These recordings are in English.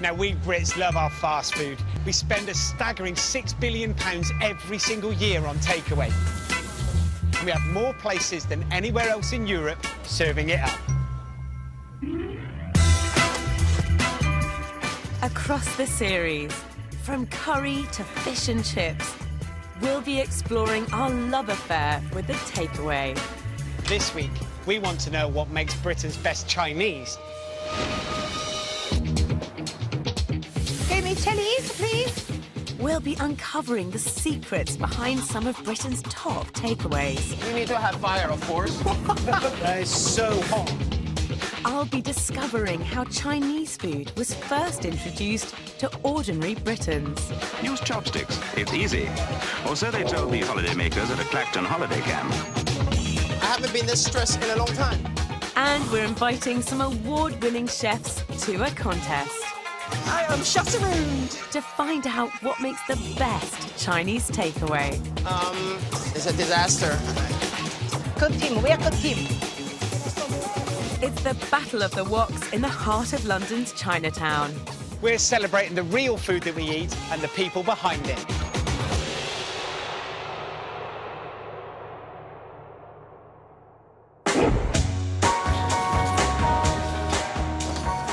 Now, we Brits love our fast food. We spend a staggering £6 billion every single year on takeaway. And we have more places than anywhere else in Europe serving it up. Across the series, from curry to fish and chips, we'll be exploring our love affair with the takeaway. This week, we want to know what makes Britain's best Chinese. Give me chilies, please. We'll be uncovering the secrets behind some of Britain's top takeaways. You need to have fire, of course. That is so hot. I'll be discovering how Chinese food was first introduced to ordinary Britons. Use chopsticks. It's easy. Or so they told the holidaymakers at a Clacton holiday camp. I haven't been this stressed in a long time. And we're inviting some award-winning chefs to a contest. I am Chassaround. To find out what makes the best Chinese takeaway. It's a disaster. Good team, we are good team. It's the Battle of the Woks in the heart of London's Chinatown. We're celebrating the real food that we eat and the people behind it.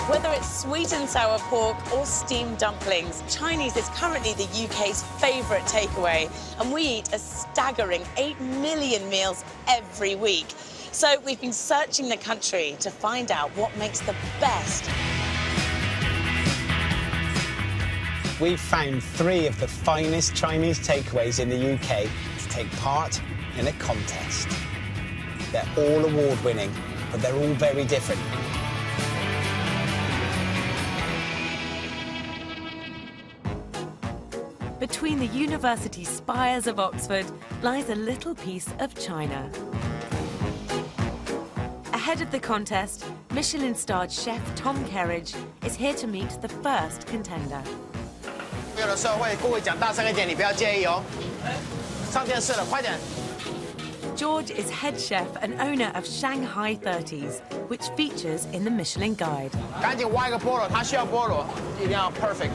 Whether it's sweet and sour pork or steamed dumplings, Chinese is currently the UK's favourite takeaway, and we eat a staggering 8 million meals every week. So we've been searching the country to find out what makes the best. We've found 3 of the finest Chinese takeaways in the UK to take part in a contest. They're all award-winning, but they're all very different. Between the university spires of Oxford lies a little piece of China. Ahead of the contest, Michelin-starred chef Tom Kerridge is here to meet the first contender. 有的时候会故意讲大声一点，你不要介意哦。上电视了，快点！ George is head chef and owner of Shanghai 30s, which features in the Michelin Guide. 赶紧挖一个菠萝，它需要菠萝，一定要 perfect.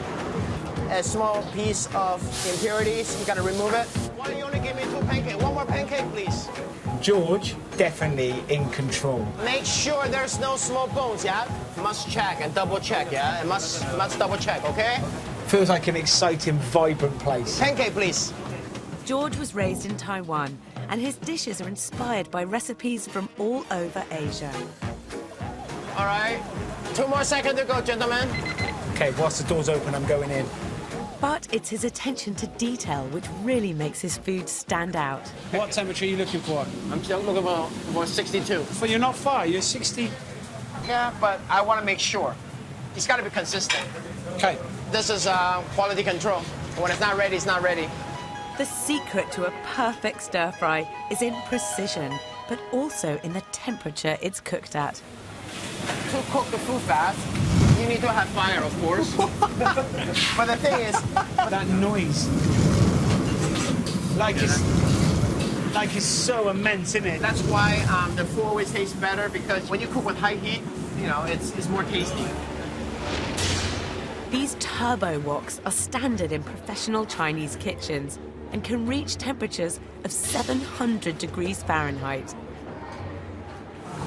A small piece of impurities, you gotta remove it. Why you only give me 2 pancakes? One more pancake, please. George, definitely in control. Make sure there's no small bones, yeah? Must check and double check, yeah? And must double check, okay? Feels like an exciting, vibrant place. Pancake, please. George was raised in Taiwan, and his dishes are inspired by recipes from all over Asia. All right. 2 more seconds to go, gentlemen. OK, whilst the door's open, I'm going in. But it's his attention to detail which really makes his food stand out. What temperature are you looking for? I'm still looking for 62. Well, you're not far. You're 60. Yeah, but I want to make sure. It's got to be consistent. OK. This is quality control. When it's not ready, it's not ready. The secret to a perfect stir-fry is in precision, but also in the temperature it's cooked at. To cook the food fast, you need to have fire, of course. But the thing is... That noise. Like it's so immense, isn't it? That's why the food always tastes better, because when you cook with high heat, you know, it's more tasty. These turbo woks are standard in professional Chinese kitchens and can reach temperatures of 700 degrees Fahrenheit.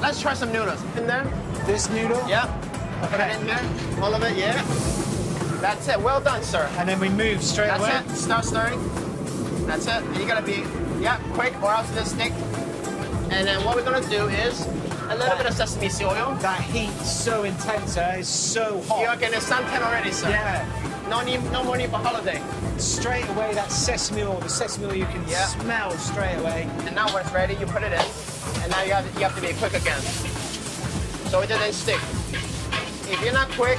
Let's try some noodles. In there? This noodle? Yeah. Put it in there. All of it, yeah. That's it. Well done, sir. And then we move straight away? That's it. Start stirring. That's it. You gotta be, yeah, quick or else it'll stick. And then what we're gonna do is a little bit of sesame seed oil. That heat's so intense, it's so hot. You're getting suntan already, sir. Yeah. No more need for holiday. Straight away, that sesame oil, the sesame oil you can smell straight away. And now when it's ready, you put it in. And now you have to be quick again. So it doesn't stick. If you're not quick,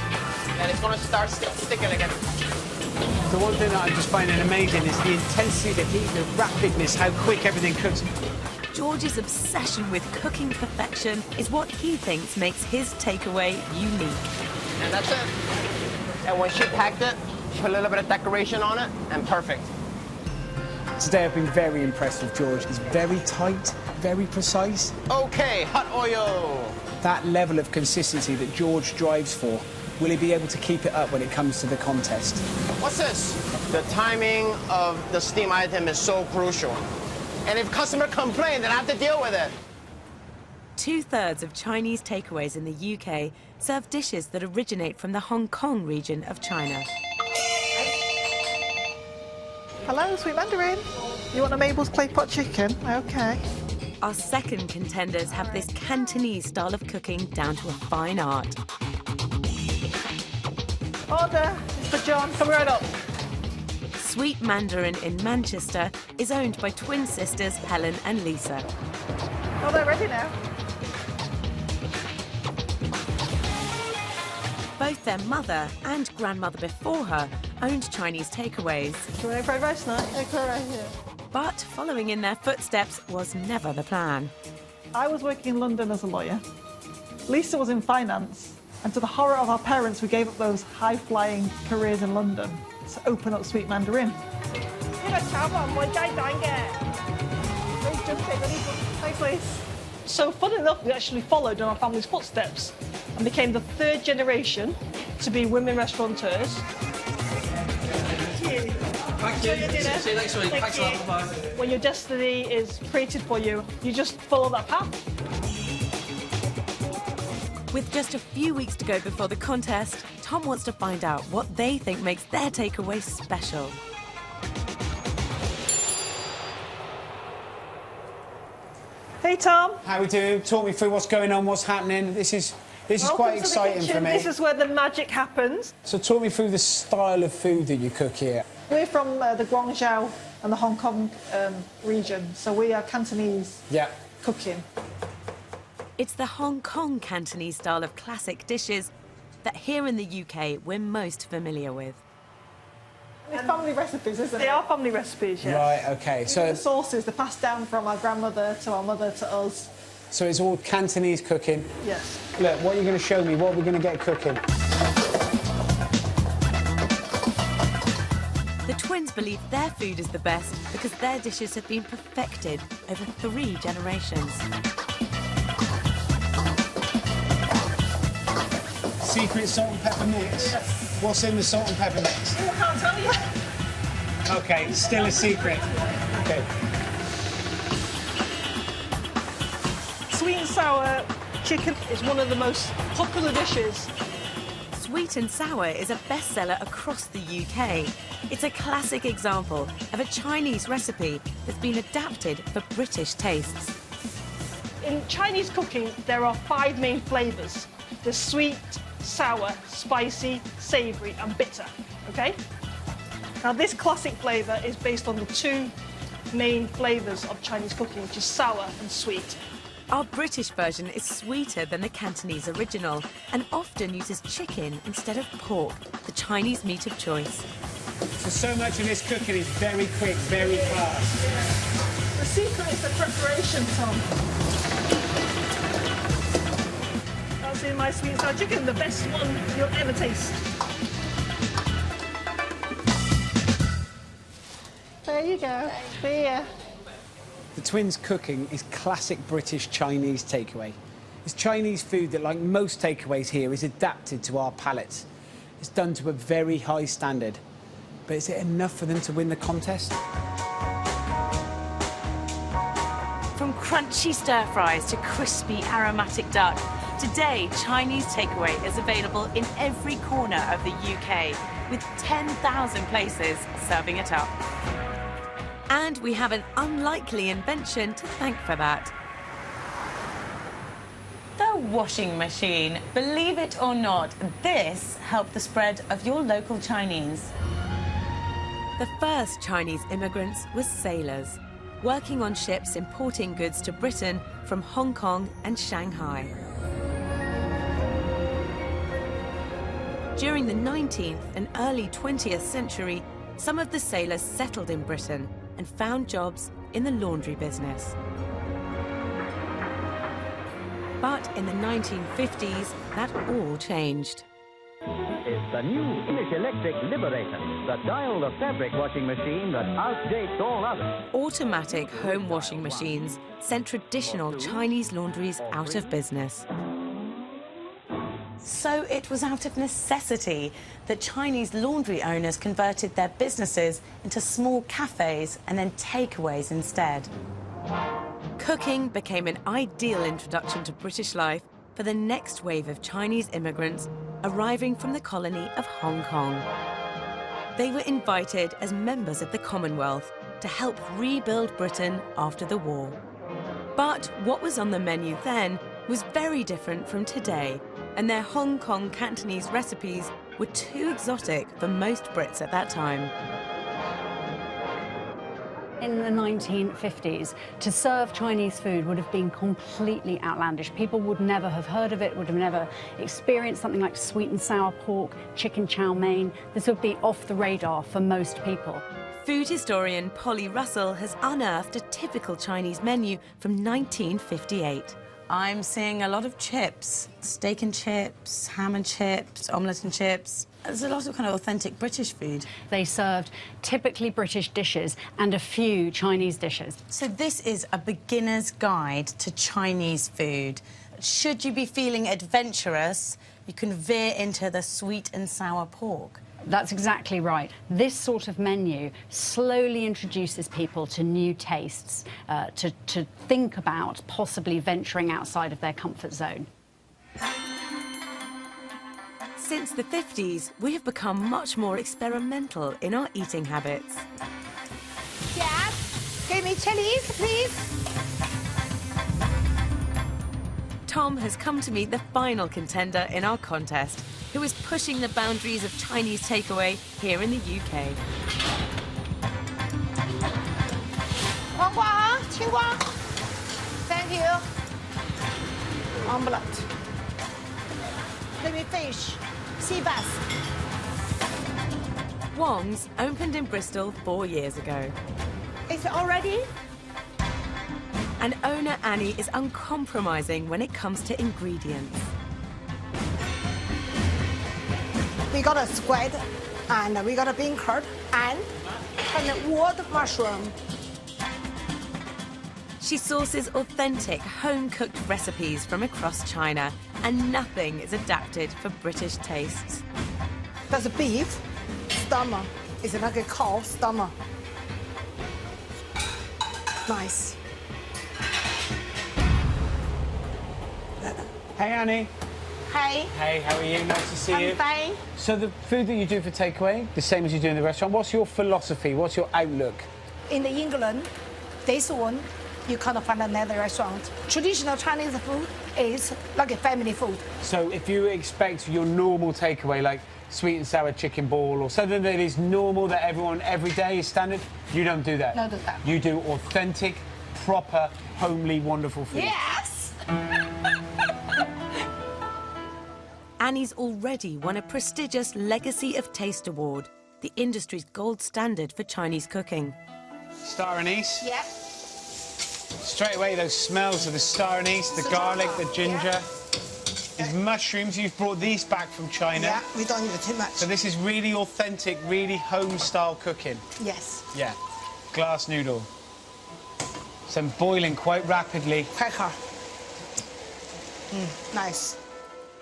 then it's gonna start sticking again. The one thing that I'm just finding amazing is the intensity, the heat, the rapidness, how quick everything cooks. George's obsession with cooking perfection is what he thinks makes his takeaway unique. And that's it. And when she packed it, she put a little bit of decoration on it, and perfect. Today I've been very impressed with George. He's very tight, very precise. Okay, hot oil. That level of consistency that George drives for will he be able to keep it up when it comes to the contest? What's this? The timing of the steam item is so crucial. And if customer complain, then I have to deal with it. 2/3 of Chinese takeaways in the UK serve dishes that originate from the Hong Kong region of China. Hello, Sweet Mandarin. You want a Mabel's clay pot chicken? Okay. Our second contenders have this Cantonese style of cooking down to a fine art. Order, Mr. John, come right up. Sweet Mandarin in Manchester is owned by twin sisters Helen and Lisa. Oh, they're ready now. Both their mother and grandmother before her owned Chinese takeaways. Do you want fried rice now? Okay, right here. But following in their footsteps was never the plan. I was working in London as a lawyer. Lisa was in finance. And to the horror of our parents, we gave up those high-flying careers in London to open up Sweet Mandarin. Thanks, Lisa. So, funny enough, we actually followed in our family's footsteps and became the third generation to be women restaurateurs. Thank you. See you next week. Thanks a lot. Bye. When your destiny is created for you, you just follow that path. With just a few weeks to go before the contest, Tom wants to find out what they think makes their takeaway special. Hey, Tom. How are we doing? Talk me through what's going on, what's happening. This is Welcome quite to the exciting kitchen. for me. This is where the magic happens. So talk me through the style of food that you cook here. We're from the Guangzhou and the Hong Kong region, so we are Cantonese cooking. It's the Hong Kong Cantonese style of classic dishes that here in the UK we're most familiar with. It's family recipes, isn't it? They are family recipes, yes. Right, okay. So the sauces, they're passed down from our grandmother to our mother to us. So it's all Cantonese cooking? Yes. Look, what are you going to show me? What are we going to get cooking? The twins believe their food is the best because their dishes have been perfected over 3 generations. Secret salt and pepper mix? Yes. What's in the salt and pepper mix? I can't tell you. Okay, still a secret. Okay. Sweet and sour chicken is one of the most popular dishes. Sweet and sour is a bestseller across the UK. It's a classic example of a Chinese recipe that's been adapted for British tastes. In Chinese cooking, there are 5 main flavours. There's sweet, sour, spicy, savoury and bitter, okay? Now this classic flavour is based on the 2 main flavours of Chinese cooking, which is sour and sweet. Our British version is sweeter than the Cantonese original and often uses chicken instead of pork, the Chinese meat of choice. So much of this cooking is very quick, very fast. The secret is the preparation, Tom. That's in my sweet and sour chicken, the best one you'll ever taste. There you go. There. The twins' cooking is classic British Chinese takeaway. It's Chinese food that, like most takeaways here, is adapted to our palates. It's done to a very high standard. But is it enough for them to win the contest? From crunchy stir-fries to crispy aromatic duck, today Chinese takeaway is available in every corner of the UK, with 10,000 places serving it up. And we have an unlikely invention to thank for that. The washing machine. Believe it or not, this helped the spread of your local Chinese. The first Chinese immigrants were sailors, working on ships importing goods to Britain from Hong Kong and Shanghai. During the 19th and early 20th century, some of the sailors settled in Britain and found jobs in the laundry business. But in the 1950s, that all changed. It's the new Image Electric Liberation, the dial of fabric washing machine that outdates all others. Automatic home washing machines sent traditional Chinese laundries out of business. So it was out of necessity that Chinese laundry owners converted their businesses into small cafes and then takeaways instead. Cooking became an ideal introduction to British life for the next wave of Chinese immigrants arriving from the colony of Hong Kong. They were invited as members of the Commonwealth to help rebuild Britain after the war. But what was on the menu then was very different from today, and their Hong Kong Cantonese recipes were too exotic for most Brits at that time. In the 1950s, to serve Chinese food would have been completely outlandish. People would never have heard of it, would have never experienced something like sweet and sour pork, chicken chow mein. This would be off the radar for most people. Food historian Polly Russell has unearthed a typical Chinese menu from 1958. I'm seeing a lot of chips. Steak and chips, ham and chips, omelette and chips. There's a lot of kind of authentic British food. They served typically British dishes and a few Chinese dishes. So this is a beginner's guide to Chinese food. Should you be feeling adventurous, you can veer into the sweet and sour pork. That's exactly right. This sort of menu slowly introduces people to new tastes, to think about possibly venturing outside of their comfort zone. Since the 50s, we have become much more experimental in our eating habits. Yes, give me chilies, please. Tom has come to meet the final contender in our contest, who is pushing the boundaries of Chinese takeaway here in the UK. Thank you. Omelette. Let me fish. Sea bass. Wong's opened in Bristol 4 years ago. Is it all ready? And owner Annie is uncompromising when it comes to ingredients. We got a squid, and we got a bean curd, and a wood mushroom. She sources authentic, home-cooked recipes from across China, and nothing is adapted for British tastes. That's beef stomach. It's like a cow stomach. Nice. Hey, Annie. Hey. Hey, how are you? Nice to see you. I'm fine. So the food that you do for takeaway, the same as you do in the restaurant, what's your philosophy? What's your outlook? In England, this one, you can't find another restaurant. Traditional Chinese food is like a family food. So if you expect your normal takeaway, like sweet and sour chicken ball or something that is normal, that everyone every day is standard, you don't do that. No, do that. You do authentic, proper, homely, wonderful food. Yes! Annie's already won a prestigious Legacy of Taste Award, the industry's gold standard for Chinese cooking. Star anise. Yeah. Straight away, those smells of the star anise, the garlic, the ginger. Yeah. These mushrooms, you've brought these back from China. Yeah, we don't need too much. So this is really authentic, really home-style cooking. Yes. Yeah. Glass noodle. Some boiling quite rapidly. Pepper. Nice.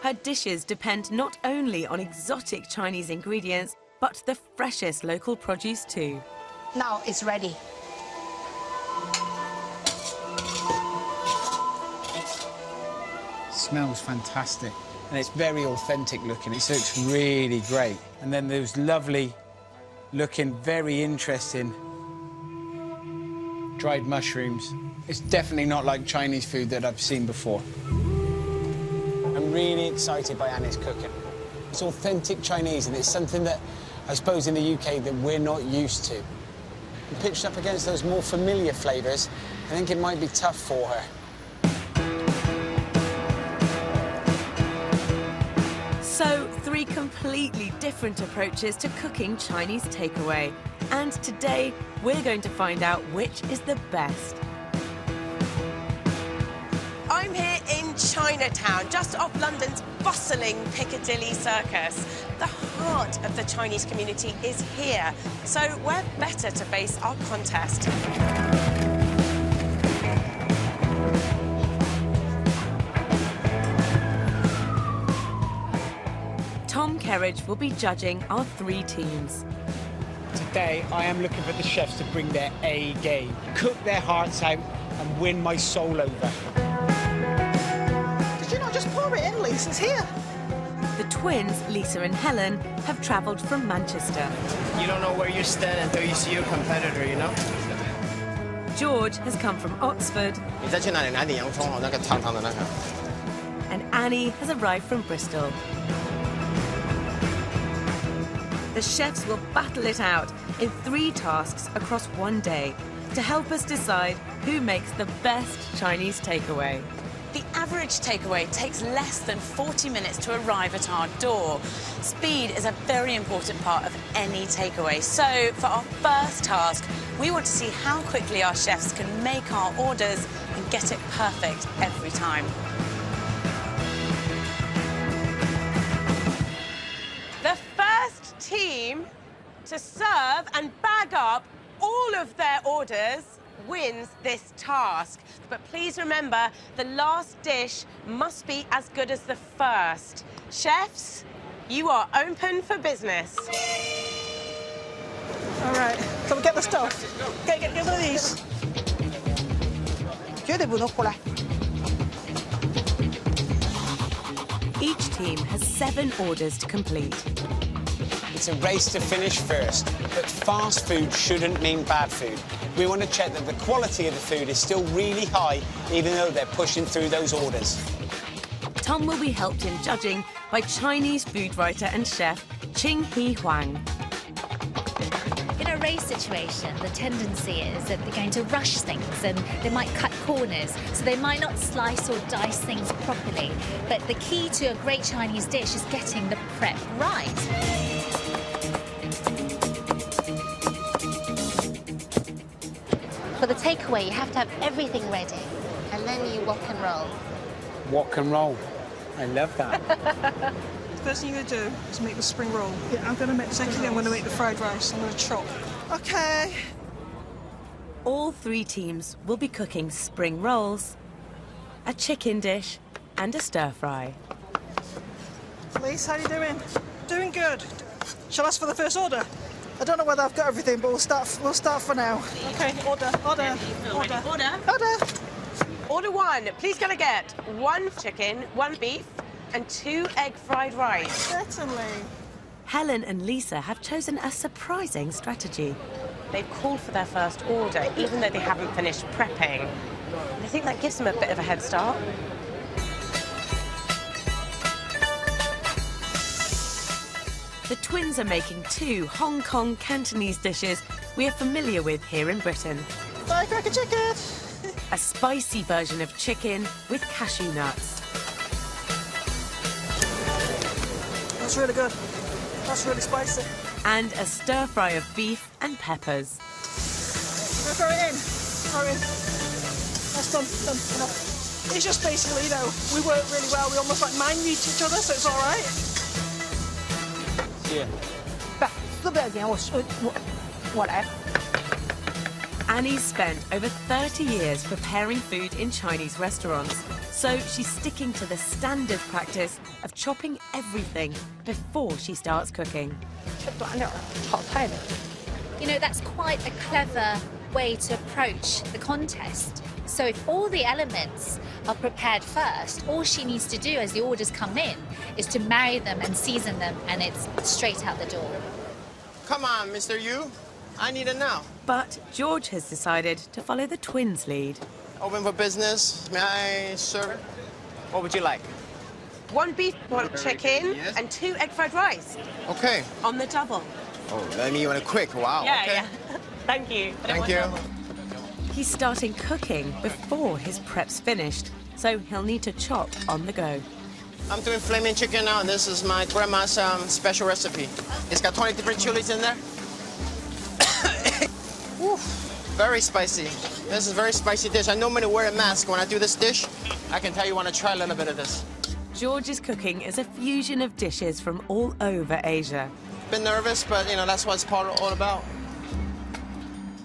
Her dishes depend not only on exotic Chinese ingredients, but the freshest local produce too. Now it's ready. Smells fantastic. And it's very authentic looking. It looks really great. And then those lovely looking, very interesting dried mushrooms. It's definitely not like Chinese food that I've seen before. I'm really excited by Annie's cooking. It's authentic Chinese, and it's something that I suppose in the UK that we're not used to. And pitched up against those more familiar flavours, I think it might be tough for her. So, 3 completely different approaches to cooking Chinese takeaway. And today, we're going to find out which is the best. I'm here in Chinatown, just off London's bustling Piccadilly Circus. The heart of the Chinese community is here, so where better to base our contest? Tom Kerridge will be judging our 3 teams. Today, I am looking for the chefs to bring their A game, cook their hearts out, and win my soul over. Did you not just pour it in, Lisa? It's here. The twins, Lisa and Helen, have travelled from Manchester. You don't know where you stand until you see your competitor, you know? George has come from Oxford. 你再去哪里拿点洋葱哦，那个长长的那个。 And Annie has arrived from Bristol. The chefs will battle it out in 3 tasks across one day to help us decide who makes the best Chinese takeaway. The average takeaway takes less than 40 minutes to arrive at our door. Speed is a very important part of any takeaway. So for our first task, we want to see how quickly our chefs can make our orders and get it perfect every time. The first team to serve and bag up all of their orders wins this task. But please remember, the last dish must be as good as the first. Chefs, you are open for business. All right, so we get the stuff. Get one of these. 绝对不能胡来。 Each team has 7 orders to complete. It's a race to finish first, but fast food shouldn't mean bad food. We want to check that the quality of the food is still really high, even though they're pushing through those orders. Tom will be helped in judging by Chinese food writer and chef Ching He Huang. In a race situation, the tendency is that they're going to rush things and they might cut corners, so they might not slice or dice things properly. But the key to a great Chinese dish is getting the prep right. For the takeaway, you have to have everything ready, and then you walk and roll. Walk and roll. I love that. First thing you're going to do is make the spring roll. Yeah, I'm going to make the second thing. I'm going to make the fried rice. I'm going to chop. Okay. All 3 teams will be cooking spring rolls, a chicken dish, and a stir-fry. Lise, how you doing? Doing good. Shall I ask for the first order? I don't know whether I've got everything, but we'll start for now. Okay, order. Order. Order 1. Please can I get 1 chicken, 1 beef, and 2 egg fried rice? Certainly. Helen and Lisa have chosen a surprising strategy. They've called for their first order, even though they haven't finished prepping. I think that gives them a bit of a head start. The twins are making 2 Hong Kong Cantonese dishes we are familiar with here in Britain. Firecracker chicken! A spicy version of chicken with cashew nuts. That's really good. That's really spicy. And a stir-fry of beef and peppers. Throw it in. Throw it in. That's done. Enough. It's just basically, you know, we work really well. We almost like mind read each other, so it's all right. Yeah. Annie's spent over 30 years preparing food in Chinese restaurants, so she's sticking to the standard practice of chopping everything before she starts cooking. You know, that's quite a clever way to approach the contest. So if all the elements are prepared first, all she needs to do as the orders come in is to marry them and season them, and it's straight out the door. Come on, Mr. Yu. I need it now. But George has decided to follow the twins' lead. Open for business. May I serve? What would you like? 1 beef, 1 chicken, Yes. and 2 egg fried rice. Okay. On the double. Oh, let me want it quick. Wow. Yeah, okay. yeah. Thank you. I don't Thank want you. double. He's starting cooking before his prep's finished, so he'll need to chop on the go. I'm doing flaming chicken now, and this is my grandma's special recipe. It's got 20 different chilies in there. Woo, very spicy. This is a very spicy dish. I normally wear a mask when I do this dish. I can tell you want to try a little bit of this. George's cooking is a fusion of dishes from all over Asia. Been nervous, but you know that's what it's all about.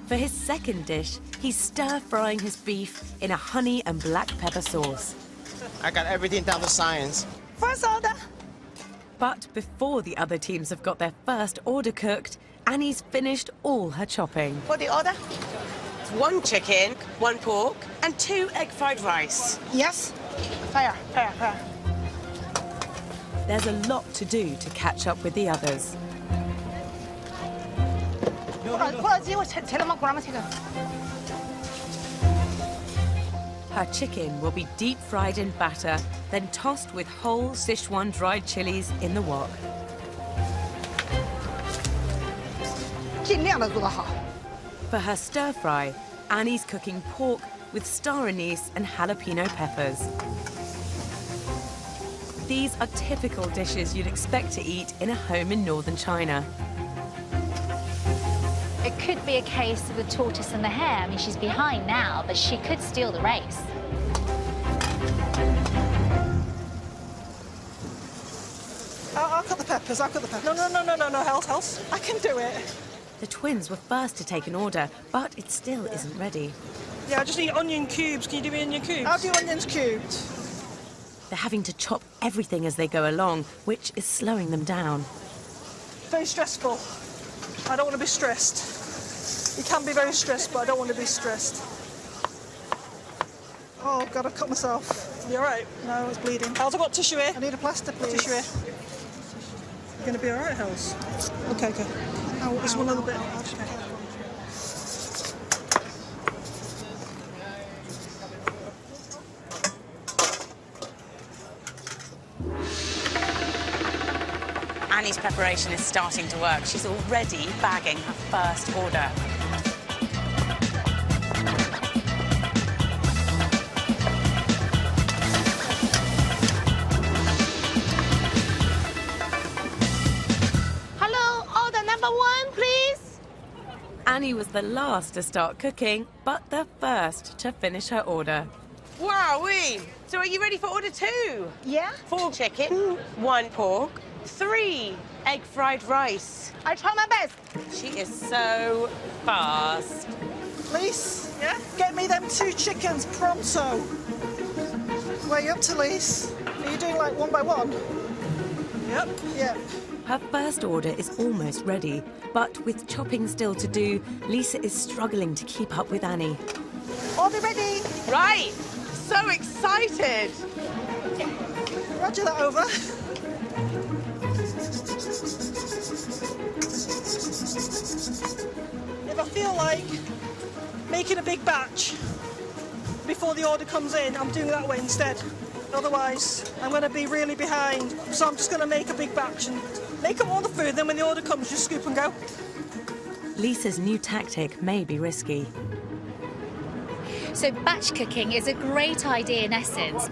For his second dish, he's stir-frying his beef in a honey and black pepper sauce. I got everything down to science. First order. But before the other teams have got their first order cooked, Annie's finished all her chopping. What the order? 1 chicken, 1 pork, and 2 egg fried rice. Yes. Fire. There's a lot to do to catch up with the others. Her chicken will be deep fried in batter, then tossed with whole Sichuan dried chilies in the wok. For her stir fry, Annie's cooking pork with star anise and jalapeno peppers. These are typical dishes you'd expect to eat in a home in northern China. It could be a case of the tortoise and the hare. I mean, she's behind now, but she could steal the race. I'll cut the peppers, No, Hells. I can do it. The twins were first to take an order, but it still isn't ready. Yeah, I just need onion cubes. Can you do me onion cubes? I'll do onions cubed. They're having to chop everything as they go along, which is slowing them down. Very stressful. I don't want to be stressed. You can be very stressed, but I don't want to be stressed. Oh, God, I've cut myself. You all right? No, it's bleeding. Hels, I've got tissue here. I need a plaster, please. Tissue here. You're going to be all right, Hels? Okay. Oh, just one little bit. Annie's preparation is starting to work. She's already bagging her first order. Hello, order number 1, please. Annie was the last to start cooking, but the first to finish her order. Wowee! So are you ready for order 2? Yeah. 4 chicken, 1 pork, 3 egg fried rice. I try my best. She is so fast. Lise, yeah? Get me them 2 chickens pronto. Where are you up to, Lise? Are you doing like 1 by 1? Yep. Yeah. Her first order is almost ready, but with chopping still to do, Lisa is struggling to keep up with Annie. Order ready. Right! So excited! Roger that over. If I feel like making a big batch before the order comes in, I'm doing that way instead. Otherwise, I'm going to be really behind. So I'm just going to make a big batch and make up all the food, then when the order comes, just scoop and go. Lisa's new tactic may be risky. So batch cooking is a great idea in essence.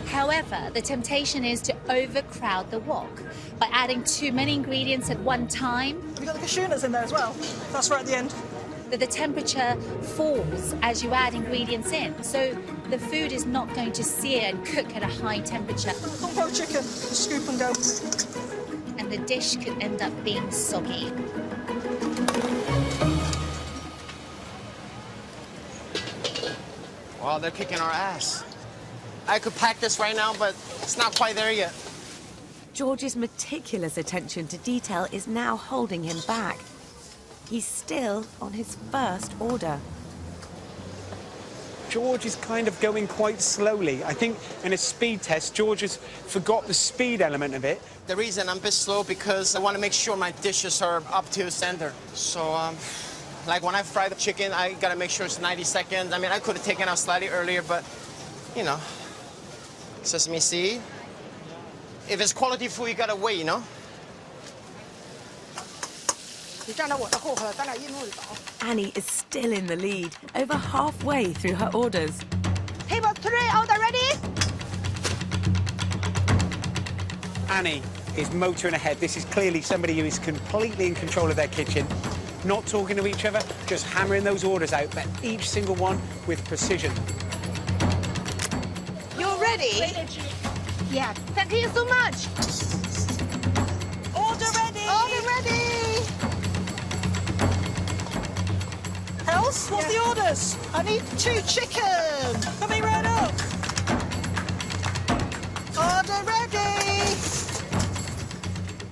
However, the temptation is to overcrowd the wok by adding too many ingredients at one time. Have you got the cashew nuts in there as well? That's right at the end. That the temperature falls as you add ingredients in, so the food is not going to sear and cook at a high temperature. Kung Po chicken, just scoop and go. And the dish could end up being soggy. Wow, they're kicking our ass. I could pack this right now, but it's not quite there yet. George's meticulous attention to detail is now holding him back. He's still on his first order. George is kind of going quite slowly. I think in a speed test, George has forgot the speed element of it. The reason I'm a bit slow because I want to make sure my dishes are up to standard. So, like when I fry the chicken, I got to make sure it's 90 seconds. I mean, I could have taken out slightly earlier, but, you know, sesame seed. If it's quality food, you got to wait, you know? Annie is still in the lead, over halfway through her orders. Table 3, order ready? Annie is motoring ahead. This is clearly somebody who is completely in control of their kitchen, not talking to each other, just hammering those orders out, but each single one with precision. You're ready? Yeah. Thank you so much. Order ready. Order ready. Hels, what's the orders? I need 2 chicken. Coming right up. Order ready.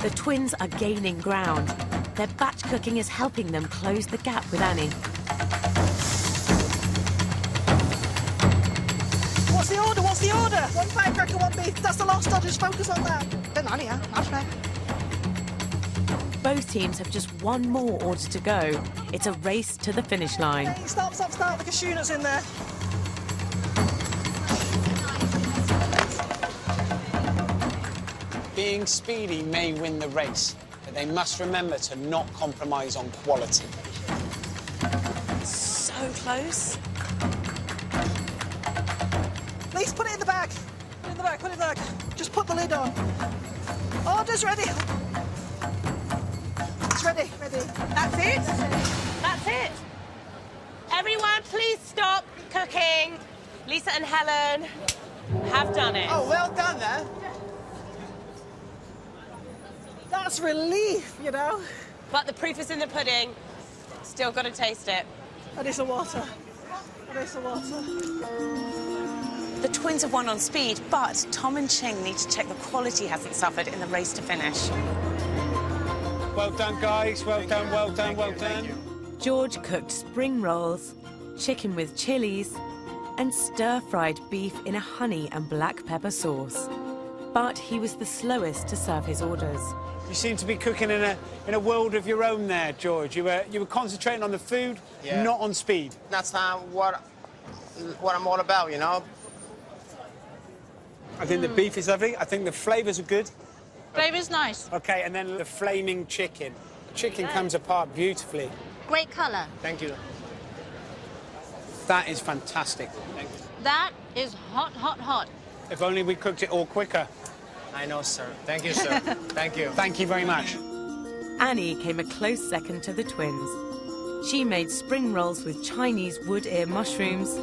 The twins are gaining ground. Their batch cooking is helping them close the gap with Annie. What's the order? What's the order? 1 firecracker, 1 beef. That's the last. I'll just focus on that. Both teams have just one more order to go. It's a race to the finish line. Hey, stop. The cashew nuts in there. Being speedy may win the race, but they must remember to not compromise on quality. So close. Please put it in the bag. Put it in the bag, put it in the bag. Just put the lid on. Order's ready. It's ready. That's it? That's it? Everyone, please stop cooking. Lisa and Helen have done it. Oh, well done, then. That's relief, you know. But the proof is in the pudding. Still got to taste it. I need some water. The twins have won on speed, but Tom and Ching need to check the quality hasn't suffered in the race to finish. Well done, guys. Well done. George cooked spring rolls, chicken with chilies, and stir-fried beef in a honey and black pepper sauce. But he was the slowest to serve his orders. You seem to be cooking in a world of your own there, George. You were concentrating on the food, not on speed. That's not what I'm all about, you know? I think the beef is lovely. I think the flavours are good. Flavour's nice. OK, and then the flaming chicken. Chicken comes apart beautifully. Great colour. Thank you. That is fantastic. Thank you. That is hot. If only we cooked it all quicker. I know, sir. Thank you, sir. Thank you. Thank you very much. Annie came a close second to the twins. She made spring rolls with Chinese wood ear mushrooms,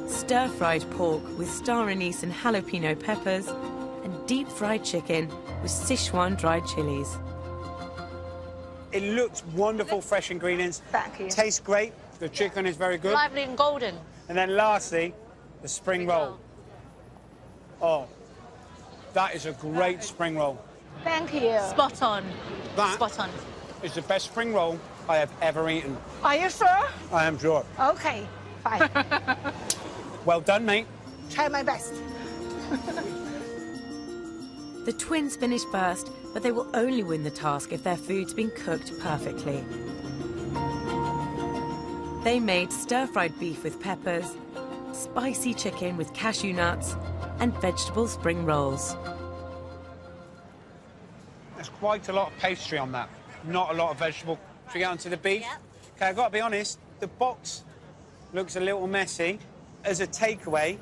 stir-fried pork with star anise and jalapeno peppers, and deep-fried chicken with Sichuan dried chilies. It looks wonderful, fresh ingredients. Thank you. Tastes great. The chicken is very good. Lively and golden. And then lastly, the spring roll. Oh, that is a great spring roll. Thank you. Spot on. That Spot on. is the best spring roll I have ever eaten. Are you sure? I am sure. Okay, fine. Well done, mate. Try my best. The twins finished first, but they will only win the task if their food's been cooked perfectly. They made stir-fried beef with peppers, spicy chicken with cashew nuts, and vegetable spring rolls. There's quite a lot of pastry on that. Not a lot of vegetable. Should we get onto the beef? Yep. Okay, I've got to be honest, the box looks a little messy. As a takeaway,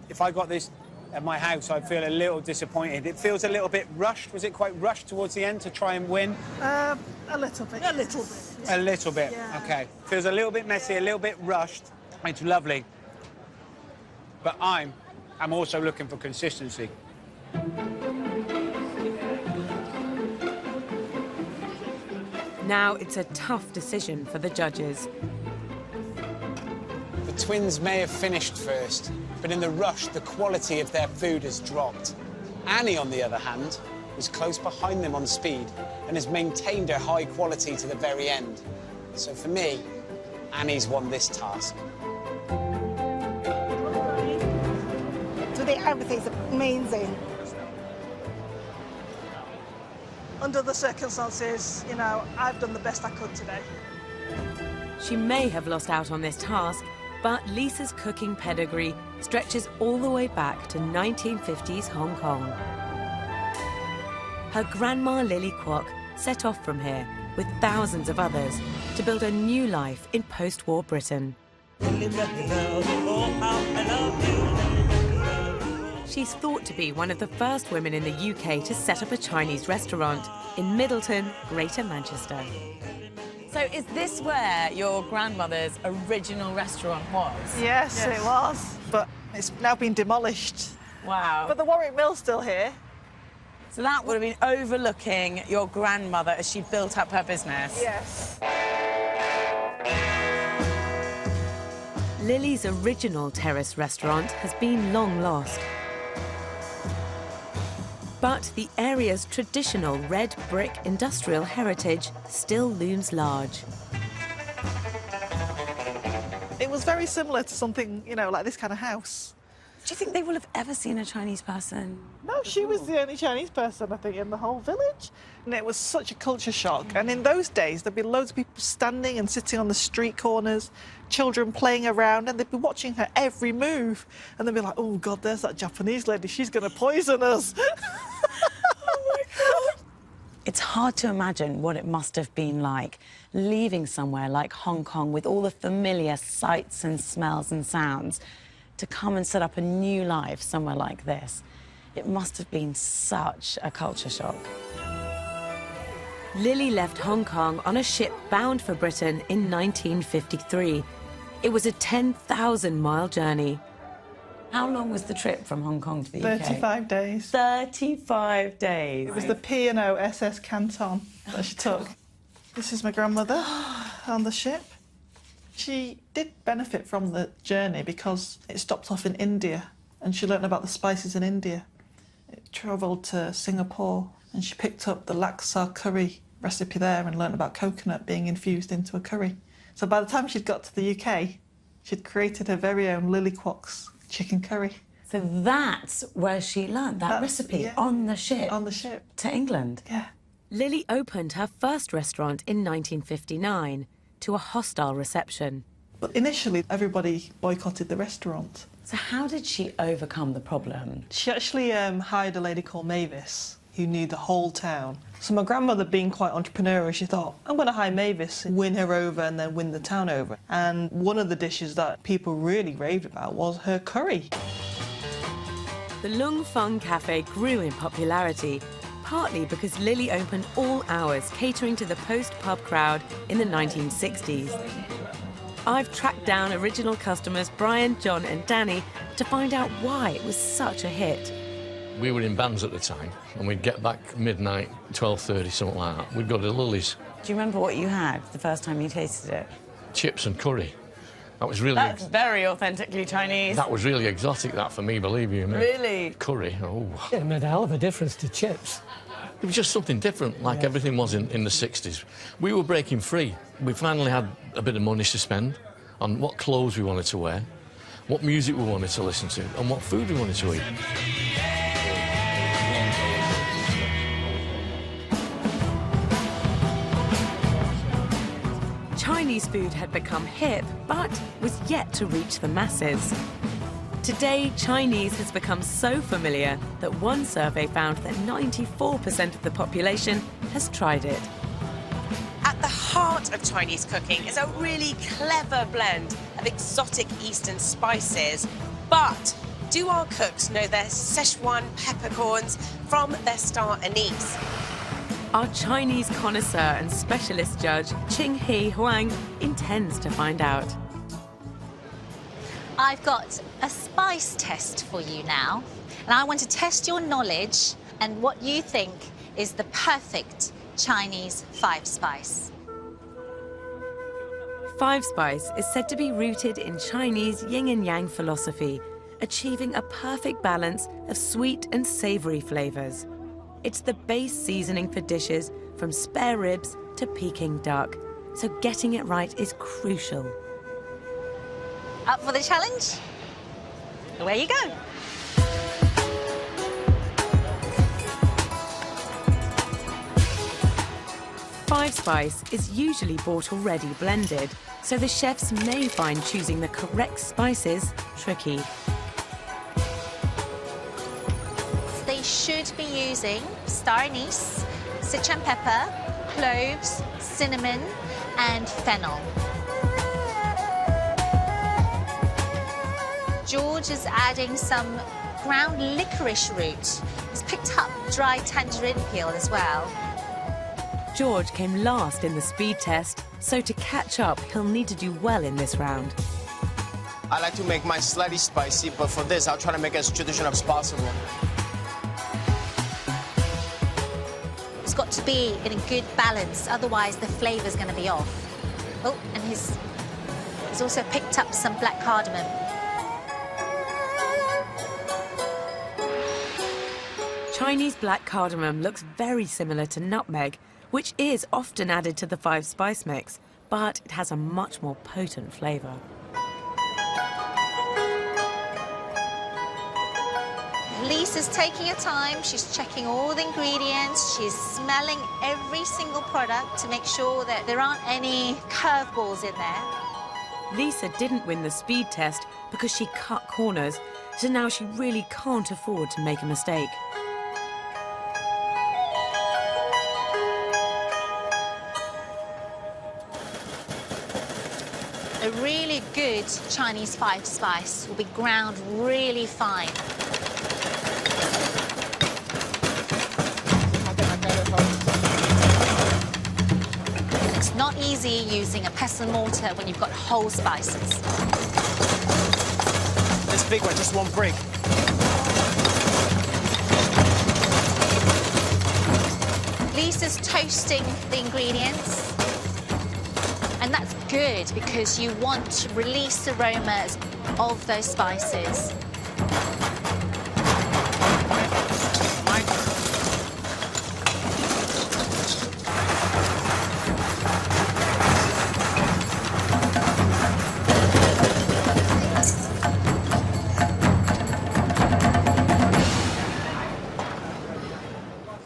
if I got this at my house, I'd feel a little disappointed. It feels a little bit rushed. Was it quite rushed towards the end to try and win? A little bit. A little bit, Yeah. OK. Feels a little bit messy, a little bit rushed. It's lovely. But I'm also looking for consistency. Now it's a tough decision for the judges. The twins may have finished first, but in the rush, the quality of their food has dropped. Annie, on the other hand, was close behind them on speed and has maintained her high quality to the very end. So for me, Annie's won this task. Today, everything's amazing. Under the circumstances, you know, I've done the best I could today. She may have lost out on this task, but Lisa's cooking pedigree stretches all the way back to 1950s Hong Kong. Her grandma Lily Kwok set off from here with thousands of others to build a new life in post-war Britain. She's thought to be one of the first women in the UK to set up a Chinese restaurant in Middleton, Greater Manchester. So is this where your grandmother's original restaurant was? Yes, it was. But it's now been demolished. Wow. But the Warwick Mill's still here. So that would have been overlooking your grandmother as she built up her business? Yes. Lily's original terrace restaurant has been long lost. But the area's traditional red brick industrial heritage still looms large. It was very similar to something, you know, like this kind of house. Do you think they will have ever seen a Chinese person? No, she was the only Chinese person, I think, in the whole village. And it was such a culture shock. And in those days, there'd be loads of people standing and sitting on the street corners, children playing around, and they'd be watching her every move. And they'd be like, oh, God, there's that Japanese lady. She's going to poison us. Oh, my God. It's hard to imagine what it must have been like leaving somewhere like Hong Kong with all the familiar sights and smells and sounds to come and set up a new life somewhere like this. It must have been such a culture shock. Lily left Hong Kong on a ship bound for Britain in 1953. It was a 10,000-mile journey. How long was the trip from Hong Kong to the UK? 35 days. 35 days. It was the P&O SS Canton that she took. This is my grandmother on the ship. She did benefit from the journey because it stopped off in India and she learned about the spices in India. It travelled to Singapore and she picked up the laksa curry recipe there and learned about coconut being infused into a curry. So by the time she'd got to the UK, she'd created her very own Lily Kwok's chicken curry. So that's where she learned that recipe, yeah. on the ship? On the ship. To England? Yeah. Lily opened her first restaurant in 1959 to a hostile reception. But initially, everybody boycotted the restaurant. So how did she overcome the problem? She actually hired a lady called Mavis, who knew the whole town. So my grandmother, being quite entrepreneurial, she thought, I'm going to hire Mavis, win her over and then win the town over. And one of the dishes that people really raved about was her curry. The Lung Fung Cafe grew in popularity, partly because Lily opened all hours, catering to the post-pub crowd in the 1960s. I've tracked down original customers Brian, John and Danny to find out why it was such a hit. We were in bands at the time, and we'd get back midnight, 12:30, something like that. We'd go to Lily's. Do you remember what you had the first time you tasted it? Chips and curry. That was really... That's very authentically Chinese. That was really exotic, that, for me, believe you me. Really? Curry, oh. It made a hell of a difference to chips. It was just something different, like everything was in the 60s. We were breaking free. We finally had a bit of money to spend on what clothes we wanted to wear, what music we wanted to listen to, and what food we wanted to eat. Chinese food had become hip, but was yet to reach the masses. Today, Chinese has become so familiar that one survey found that 94% of the population has tried it. At the heart of Chinese cooking is a really clever blend of exotic Eastern spices. But do our cooks know their Szechuan peppercorns from their star anise? Our Chinese connoisseur and specialist judge, Ching Hee Huang, intends to find out. I've got a spice test for you now, and I want to test your knowledge and what you think is the perfect Chinese five-spice. Five-spice is said to be rooted in Chinese yin and yang philosophy, achieving a perfect balance of sweet and savoury flavours. It's the base seasoning for dishes from spare ribs to Peking duck, so getting it right is crucial. Up for the challenge? Away you go. Five-spice is usually bought already blended, so the chefs may find choosing the correct spices tricky. They should be using star anise, Sichuan pepper, cloves, cinnamon, and fennel. George is adding some ground licorice root. He's picked up dry tangerine peel as well. George came last in the speed test, so to catch up, he'll need to do well in this round. I like to make mine slightly spicy, but for this, I'll try to make it as traditional as possible. It's got to be in a good balance, otherwise the flavour's going to be off. Oh, and he's also picked up some black cardamom. Chinese black cardamom looks very similar to nutmeg, which is often added to the 5-spice mix, but it has a much more potent flavour. Lisa's taking her time. She's checking all the ingredients. She's smelling every single product to make sure that there aren't any curveballs in there. Lisa didn't win the speed test because she cut corners, so now she really can't afford to make a mistake. A really good Chinese 5-spice will be ground really fine. It's not easy using a pestle mortar when you've got whole spices. This big one just won't break. Lisa's toasting the ingredients. And that's good because you want to release aromas of those spices.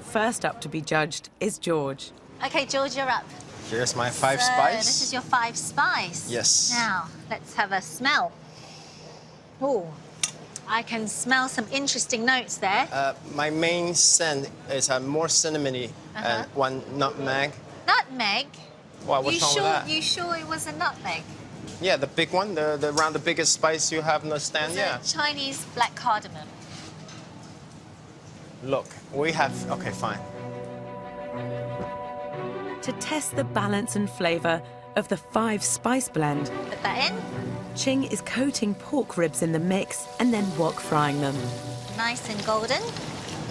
First up to be judged is George. Okay, George, you're up. Here's my So 5-spice. this is your 5-spice. Yes. Now, let's have a smell. Oh, I can smell some interesting notes there. My main scent is more cinnamony and one nutmeg. Nutmeg? Why, what's wrong with that? You sure it was a nutmeg? Yeah, the big one, around the biggest spice you have in the stand, It's yeah. a Chinese black cardamom. Look, we have, okay, fine. To test the balance and flavour of the 5-spice blend, Put that in. Ching is coating pork ribs in the mix and then wok frying them. Nice and golden.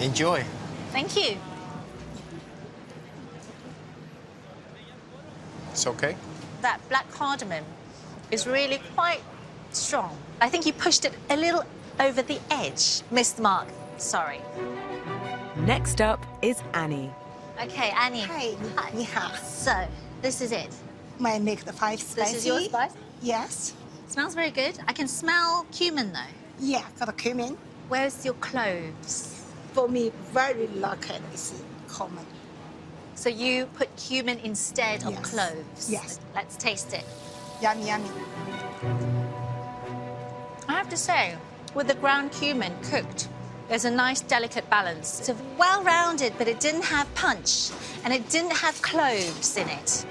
Enjoy. Thank you. It's okay. That black cardamom is really quite strong. I think you pushed it a little over the edge. Missed the mark. Sorry. Next up is Annie. Okay, Annie. Hi, 你好. So, this is it. May I make the 5 spicy? This is your spice? Yes. Smells very good. I can smell cumin though. Yeah, got a cumin. Where's your cloves? For me, very local is common. So you put cumin instead of Yes. cloves? Yes. Let's taste it. Yummy, yummy. I have to say, with the ground cumin cooked, there's a nice delicate balance. It's well-rounded, but it didn't have punch, and it didn't have cloves in it.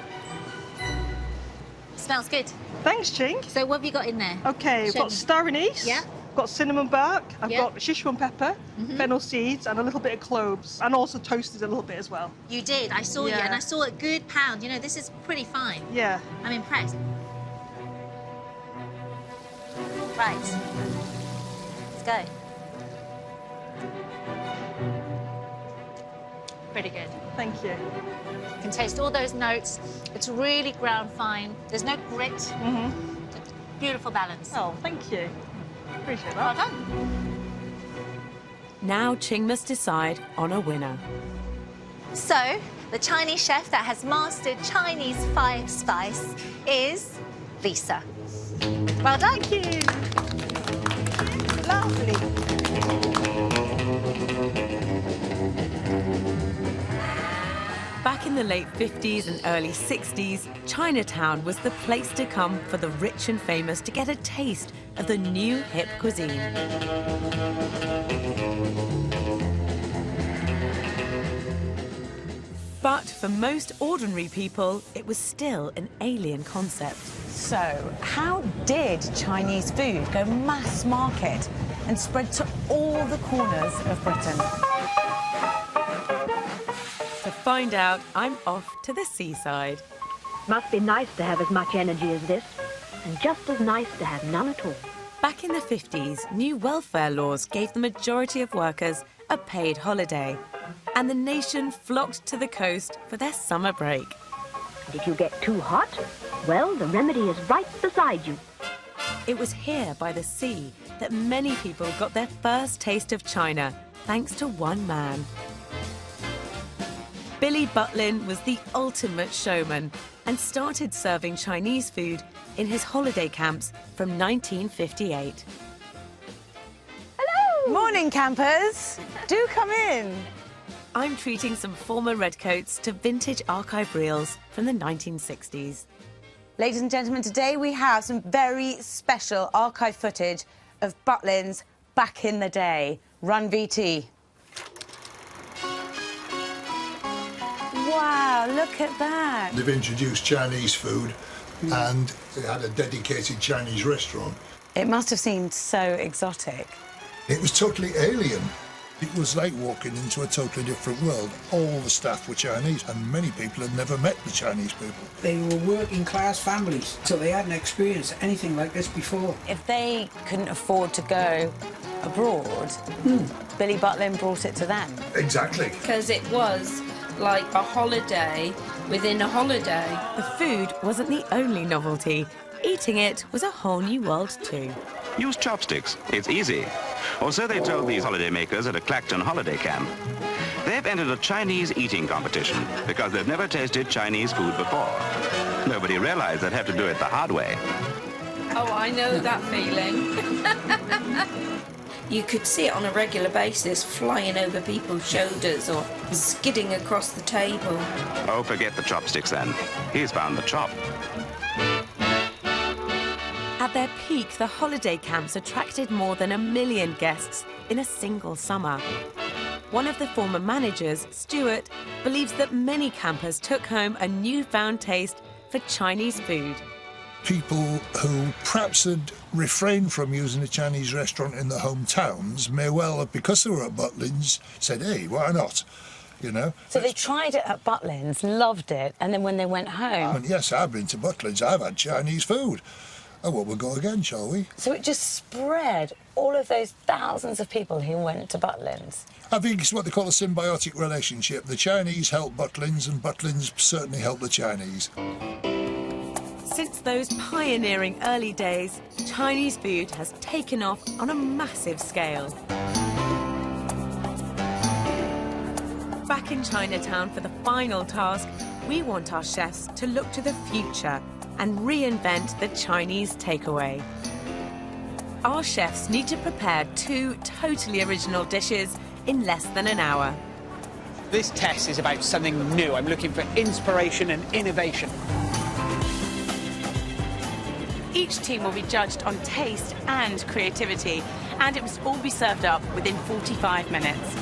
Smells good. Thanks, Ching. So what have you got in there? Okay, we've got star anise. Yeah. Got cinnamon bark. I've Yeah. got Sichuan pepper, fennel seeds, and a little bit of cloves, and also toasted a little bit as well. You did. I saw you, Yeah. and I saw a good pound. You know, this is pretty fine. Yeah. I'm impressed. Right. Let's go. Pretty good. Thank you. You can taste all those notes. It's really ground fine. There's no grit. It's a beautiful balance. Oh, thank you. Appreciate Well that. done. Now Ching must decide on a winner. So, the Chinese chef that has mastered Chinese 5-spice is Lisa. Well done. Thank you. Lovely. Back in the late 50s and early 60s, Chinatown was the place to come for the rich and famous to get a taste of the new hip cuisine. But for most ordinary people, it was still an alien concept. So, how did Chinese food go mass market and spread to all the corners of Britain? To find out, I'm off to the seaside. Must be nice to have as much energy as this, and just as nice to have none at all. Back in the 50s, new welfare laws gave the majority of workers a paid holiday, and the nation flocked to the coast for their summer break. And if you get too hot, well, the remedy is right beside you. It was here by the sea that many people got their first taste of China, thanks to one man. Billy Butlin was the ultimate showman and started serving Chinese food in his holiday camps from 1958. Hello! Morning, campers. Do come in. I'm treating some former redcoats to vintage archive reels from the 1960s. Ladies and gentlemen, today we have some very special archive footage of Butlins back in the day. Run VT. Wow, look at that. They've introduced Chinese food and they had a dedicated Chinese restaurant. It must have seemed so exotic. It was totally alien. It was like walking into a totally different world. All the staff were Chinese and many people had never met the Chinese people. They were working class families, so they hadn't experienced anything like this before. If they couldn't afford to go abroad, Billy Butlin brought it to them. Exactly. Because it was like a holiday within a holiday. The food wasn't the only novelty. Eating it was a whole new world too. Use chopsticks. It's easy. Or so they told these holidaymakers at a Clacton holiday camp. They've entered a Chinese eating competition because they've never tasted Chinese food before. Nobody realized they'd have to do it the hard way. Oh, I know that feeling. You could see it on a regular basis, flying over people's shoulders or skidding across the table. Oh, forget the chopsticks then. He's found the chop. At their peak, the holiday camps attracted more than 1 million guests in a single summer. One of the former managers, Stuart, believes that many campers took home a newfound taste for Chinese food. People who perhaps had refrained from using a Chinese restaurant in their hometowns may well have, because they were at Butlins, said, hey, why not? You know? So they tried it at Butlins, loved it, and then when they went home... And yes, I've been to Butlins, I've had Chinese food. Oh, well, we'll go again, shall we? So it just spread, all of those thousands of people who went to Butlins. I think it's what they call a symbiotic relationship. The Chinese help Butlins, and Butlins certainly help the Chinese. Since those pioneering early days, Chinese food has taken off on a massive scale. Back in Chinatown for the final task, we want our chefs to look to the future and reinvent the Chinese takeaway. Our chefs need to prepare 2 totally original dishes in less than an hour. This test is about something new. I'm looking for inspiration and innovation. Each team will be judged on taste and creativity, and it must all be served up within 45 minutes.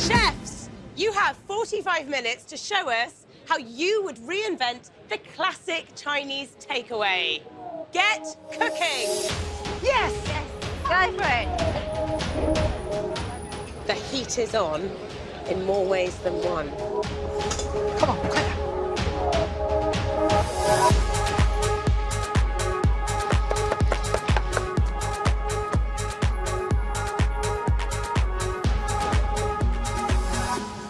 Chefs, you have 45 minutes to show us how you would reinvent the classic Chinese takeaway. Get cooking! Yes! Go for it! The heat is on in more ways than one. Come on, quick.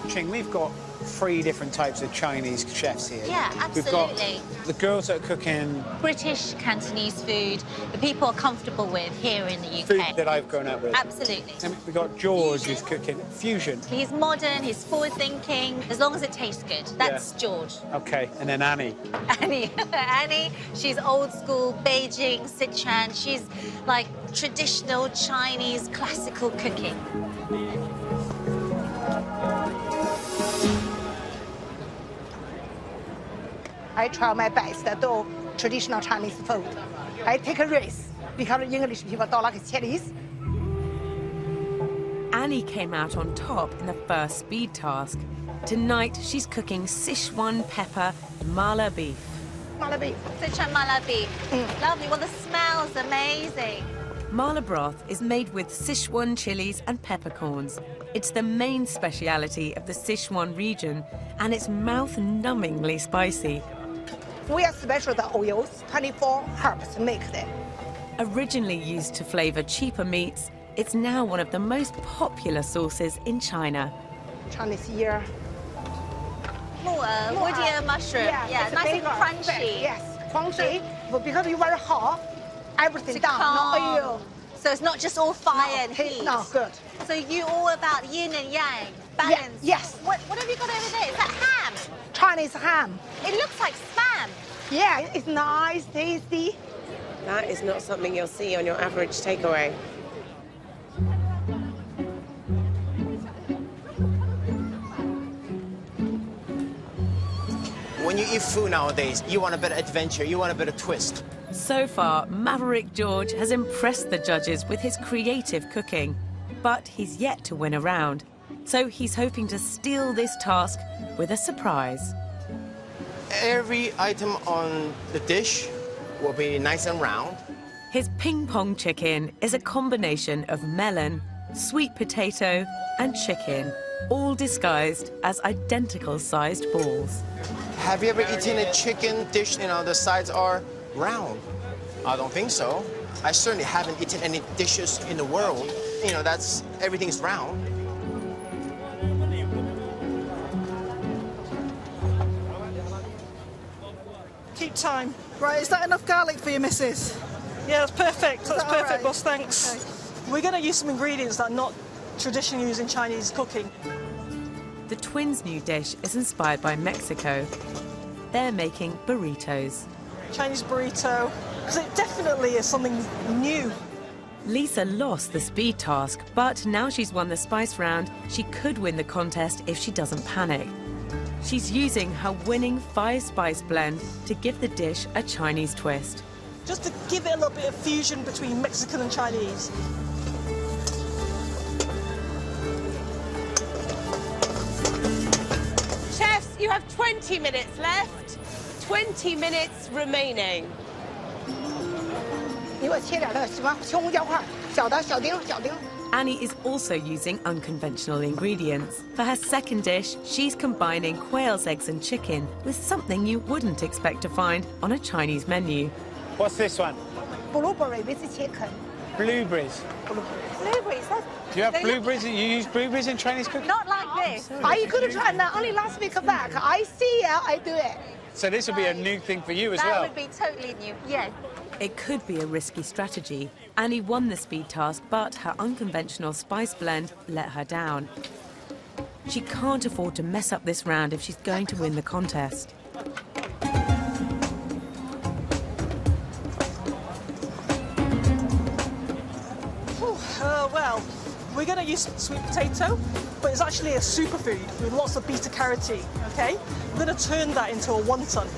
Ching, we've got 3 different types of Chinese chefs here. Yeah, We've absolutely. got the girls that are cooking British Cantonese food that people are comfortable with here in the UK. food that I've grown up with. Absolutely. And we've got George who's cooking fusion. He's modern, he's forward-thinking, as long as it tastes good. That's George. Okay, and then Annie. Annie. Annie, she's old school Beijing, Sichuan. She's like traditional Chinese classical cooking. I try my best to do traditional Chinese food. I take a risk because English people don't like Chinese. Annie came out on top in the first speed task. Tonight, she's cooking Sichuan pepper mala beef. Mala beef. Sichuan mala beef. Lovely. Well, the smell's amazing. Mala broth is made with Sichuan chilies and peppercorns. It's the main speciality of the Sichuan region, and it's mouth-numbingly spicy. We are special the oils, 24 herbs make them. Originally used to flavor cheaper meats, it's now one of the most popular sauces in China. Chinese ear. Woodier mushroom. Yeah, Yeah, it's nice and bigger, crunchy. Yes, crunchy. But because it's very hot, everything To down, not calm. oil. So it's not just all fire and heat. No, good. So you all about yin and yang, balance. Yes. What have you got over there? Is that ham? Chinese ham. It looks like spam. Yeah, it's nice, tasty. That is not something you'll see on your average takeaway. When you eat food nowadays, you want a bit of adventure, you want a bit of twist. So far, Maverick George has impressed the judges with his creative cooking, but he's yet to win a round. So he's hoping to steal this task with a surprise. Every item on the dish will be nice and round. His ping pong chicken is a combination of melon, sweet potato, and chicken, all disguised as identical sized balls. Have you ever eaten a chicken dish, the sides are round? I don't think so. I certainly haven't eaten any dishes in the world. Everything's round. Keep time. Right, is that enough garlic for you, missus? Yeah, that's perfect. That's perfect, right? Boss, thanks. Okay. We're going to use some ingredients that are not traditionally used in Chinese cooking. The twins' new dish is inspired by Mexico. They're making burritos. Chinese burrito, because it definitely is something new. Lisa lost the speed task, but now she's won the spice round, she could win the contest if she doesn't panic. She's using her winning 5-spice blend to give the dish a Chinese twist. Just to give it a little bit of fusion between Mexican and Chinese. Chefs, you have 20 minutes left. 20 minutes remaining. Annie is also using unconventional ingredients. For her second dish, she's combining quail's eggs and chicken with something you wouldn't expect to find on a Chinese menu. What's this one? Blueberry with chicken. Blueberries. Blueberries? Do you have blueberries? You use blueberries in Chinese cooking? Not like this. I could try only last week back. I see it, I do it. So this would be a new thing for you as that well? That would be totally new, yeah. It could be a risky strategy. Annie won the speed task, but her unconventional spice blend let her down. She can't afford to mess up this round if she's going to win the contest. Well, we're going to use sweet potato, but it's actually a superfood with lots of beta-carotene, OK? We're going to turn that into a wonton.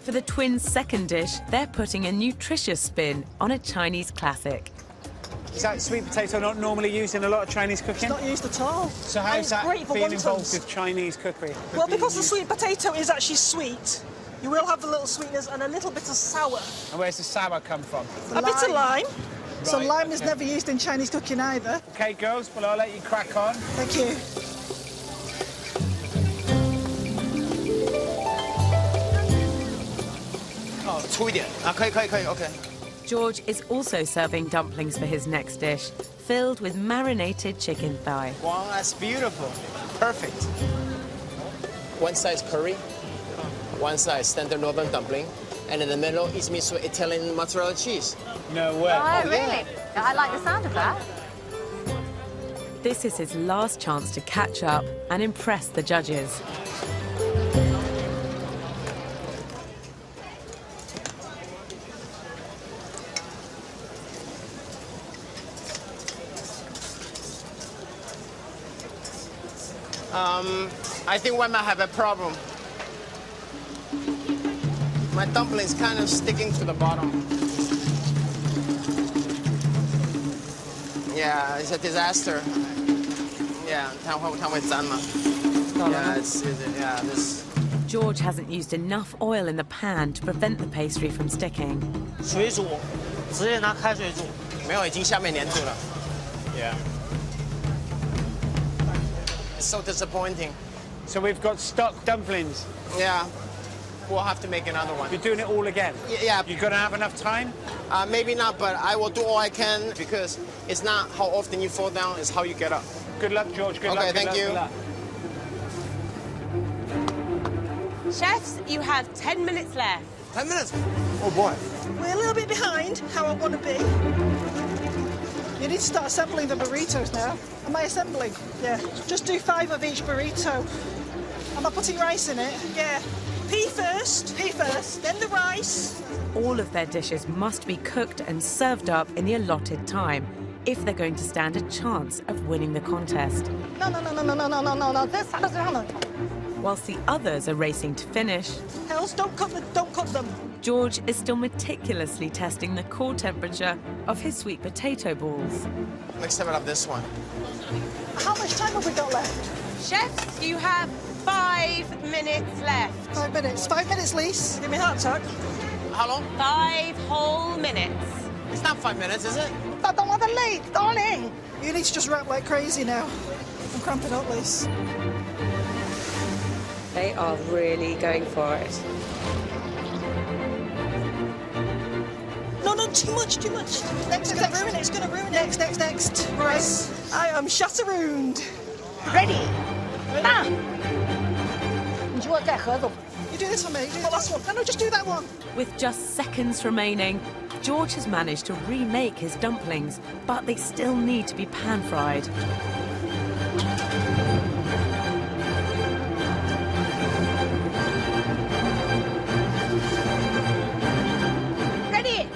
For the twins' second dish, they're putting a nutritious spin on a Chinese classic. Is that sweet potato not normally used in a lot of Chinese cooking? It's not used at all. So how's that being involved with Chinese cookery? Well, because the sweet potato is actually sweet, you will have a little sweetness and a little bit of sour. And where's the sour come from? A bit of lime. Right, so lime is never used in Chinese cooking either. OK, girls, well, I'll let you crack on. Thank you. Oh, 粗一点啊，可以 OK. George is also serving dumplings for his next dish, filled with marinated chicken thigh. Wow, that's beautiful. Perfect. One side's curry, one side standard northern dumpling, and in the middle is miso Italian mozzarella cheese. No way. Oh, really? Yeah. I like the sound of that. This is his last chance to catch up and impress the judges. I think we might have a problem. My dumpling's kind of sticking to the bottom. Yeah, it's a disaster. Yeah, this. George hasn't used enough oil in the pan to prevent the pastry from sticking. 水煮，直接拿开水煮。没有，已经下面粘住了。Yeah. It's so disappointing. So we've got stock dumplings. Yeah. We'll have to make another one. You're doing it all again? Yeah. You're going to have enough time? Maybe not, but I will do all I can because it's not how often you fall down, it's how you get up. Good luck, George. Good luck. Okay, thank you. Chefs, you have 10 minutes left. 10 minutes? Oh, boy. We're a little bit behind how I want to be. You need to start assembling the burritos now. Am I assembling? Yeah. Just do 5 of each burrito. Am I putting rice in it? Yeah. Pea first, then the rice. All of their dishes must be cooked and served up in the allotted time if they're going to stand a chance of winning the contest. No. This is wrong. Whilst the others are racing to finish, Hells, don't cook them. George is still meticulously testing the core temperature of his sweet potato balls. Let's step it up this one. How much time have we got left? Chefs, you have 5 minutes left. 5 minutes. 5 minutes, Lise. Give me a heart attack. How long? 5 whole minutes. It's not 5 minutes, is it? I don't want to leave, darling. You need to just rap like crazy now. I'm cramping up, Lise. They are really going for it. No, too much. Next, it's gonna ruin it. Next. Right. I am shatterooned. Ready? Bam! You do this for me. Do the last one. No, just do that one. With just seconds remaining, George has managed to remake his dumplings, but they still need to be pan-fried. Ready?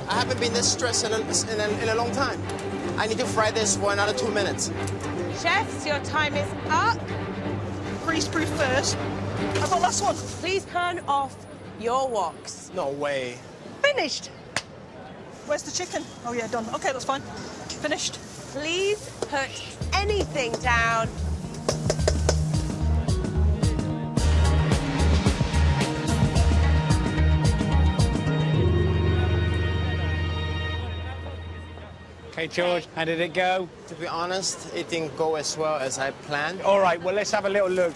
I haven't been this stressed in a long time. I need to fry this for another 2 minutes. Chefs, your time is up. Grease-proof first. I've got last one. Please turn off your woks. No way. Finished. Where's the chicken? Oh, yeah, done. OK, that's fine. Finished. Please put anything down. Okay, George, how did it go? To be honest, it didn't go as well as I planned. All right, well, let's have a little look.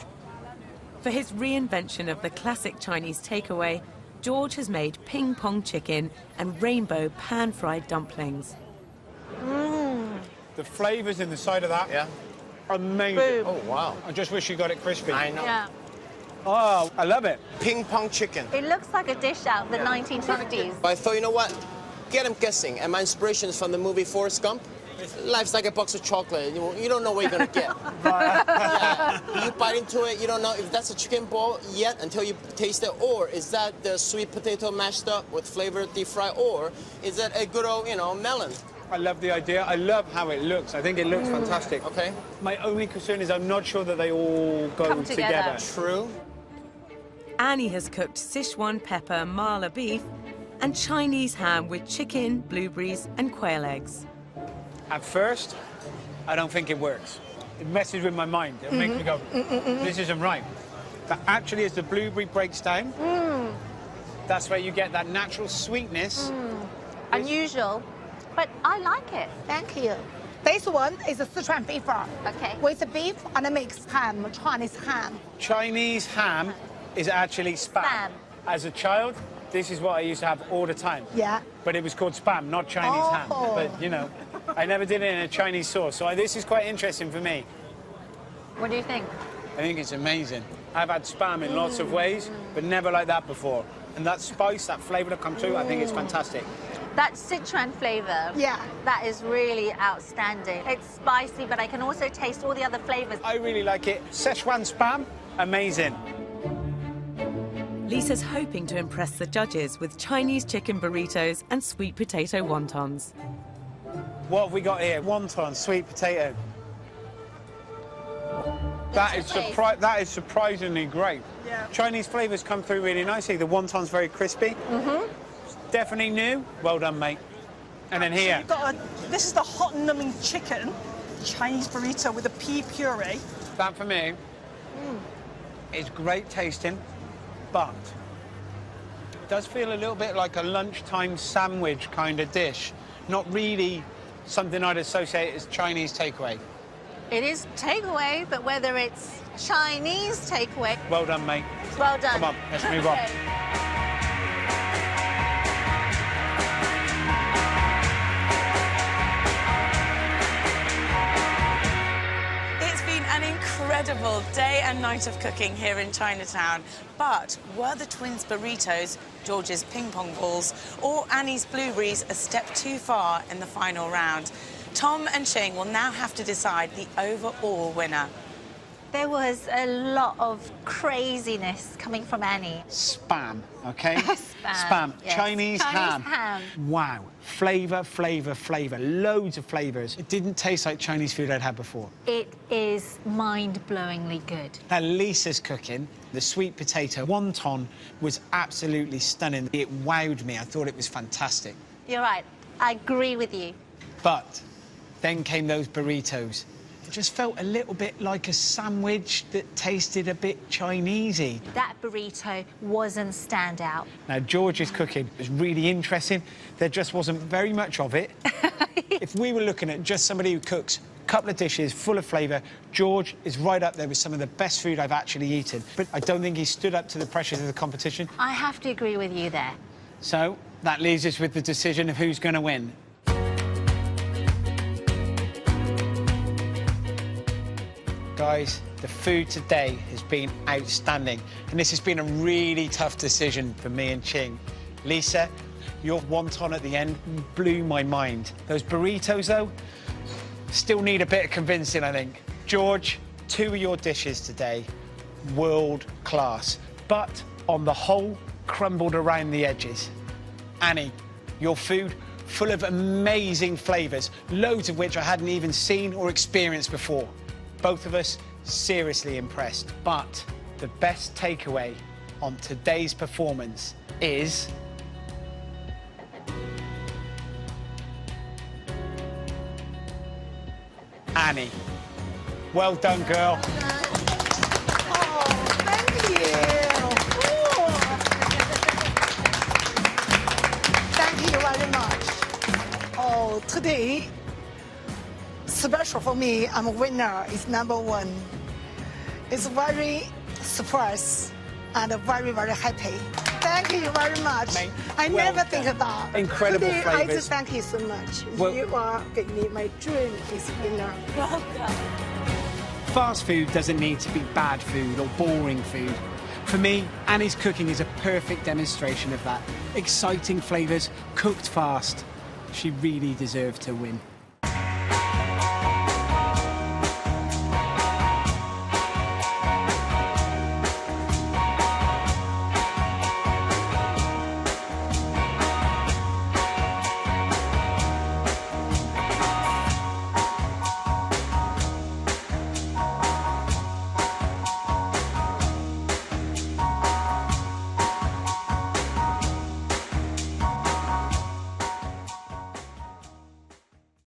For his reinvention of the classic Chinese takeaway, George has made ping pong chicken and rainbow pan-fried dumplings. The flavours in the side of that, yeah, amazing. Boom. Oh, wow. I just wish you got it crispy. I know. Yeah. Oh, I love it. Ping pong chicken. It looks like a dish out of the 1950s. I thought, you know what? Get them guessing. And my inspiration is from the movie Forrest Gump. Life's like a box of chocolate. You don't know what you're going to get. Yeah. You bite into it, you don't know if that's a chicken ball yet until you taste it, or is that the sweet potato mashed up with flavored deep fry, or is that a good old, melon? I love the idea. I love how it looks. I think it looks fantastic. Okay. My only concern is I'm not sure that they all go Come together. True. Annie has cooked Sichuan pepper mala beef and Chinese ham with chicken, blueberries and quail eggs. At first, I don't think it works. It messes with my mind. It makes me go, this isn't right. But actually, as the blueberry breaks down, that's where you get that natural sweetness. Unusual, but I like it. Thank you. This one is a Sichuan beef fry. Okay. With beef and a mixed ham, Chinese ham. Chinese ham is actually spam. Spam. As a child, this is what I used to have all the time. Yeah. But it was called spam, not Chinese ham. But, I never did it in a Chinese sauce. So this is quite interesting for me. What do you think? I think it's amazing. I've had spam in lots of ways, but never like that before. And that spice, that flavour that comes through, I think it's fantastic. That Sichuan flavour, that is really outstanding. It's spicy, but I can also taste all the other flavours. I really like it. Szechuan spam, amazing. Lisa's hoping to impress the judges with Chinese chicken burritos and sweet potato wontons. What have we got here? Wonton, sweet potato. That is surprisingly great. Yeah. Chinese flavours come through really nicely. The wonton's very crispy. Definitely new. Well done, mate. And then here. So this is the hot numbing chicken, Chinese burrito with a pea puree. That for me is great tasting, but it does feel a little bit like a lunchtime sandwich kind of dish. Not really something I'd associate as Chinese takeaway. It is takeaway, but whether it's Chinese takeaway... Well done, mate. Well done. Come on, let's move on. It's been an incredible day and night of cooking here in Chinatown. But were the twins' burritos George's ping pong balls, or Annie's blueberries a step too far in the final round. Tom and Ching will now have to decide the overall winner. There was a lot of craziness coming from Annie. Spam, OK? Spam, yes. Chinese ham. ham. Wow. Flavour, flavour, flavour. Loads of flavours. It didn't taste like Chinese food I'd had before. It is mind-blowingly good. Now, Lisa's cooking, the sweet potato wonton was absolutely stunning. It wowed me. I thought it was fantastic. You're right. I agree with you. But then came those burritos. It just felt a little bit like a sandwich that tasted a bit Chinesey. That burrito wasn't standout. Now, George's cooking was really interesting. There just wasn't very much of it. If we were looking at just somebody who cooks a couple of dishes full of flavour, George is right up there with some of the best food I've actually eaten. But I don't think he stood up to the pressures of the competition. I have to agree with you there. So that leaves us with the decision of who's going to win. Guys, the food today has been outstanding, and this has been a really tough decision for me and Ching. Lisa, your wonton at the end blew my mind. Those burritos, though, still need a bit of convincing, I think. George, 2 of your dishes today, world class, but on the whole, crumbled around the edges. Annie, your food, full of amazing flavours, loads of which I hadn't even seen or experienced before. Both of us seriously impressed, but the best takeaway on today's performance is Annie. Well done, girl. Thank you very much. Oh, today, special for me, I'm a winner. It's #1. It's very surprised and very, very happy. Thank you very much. Mate, I well never think done. about Incredible today, I flavours. just thank you so much. Well- You are giving me my dream is winner. Welcome. Fast food doesn't need to be bad food or boring food. For me, Annie's cooking is a perfect demonstration of that. Exciting flavours, cooked fast. She really deserved to win.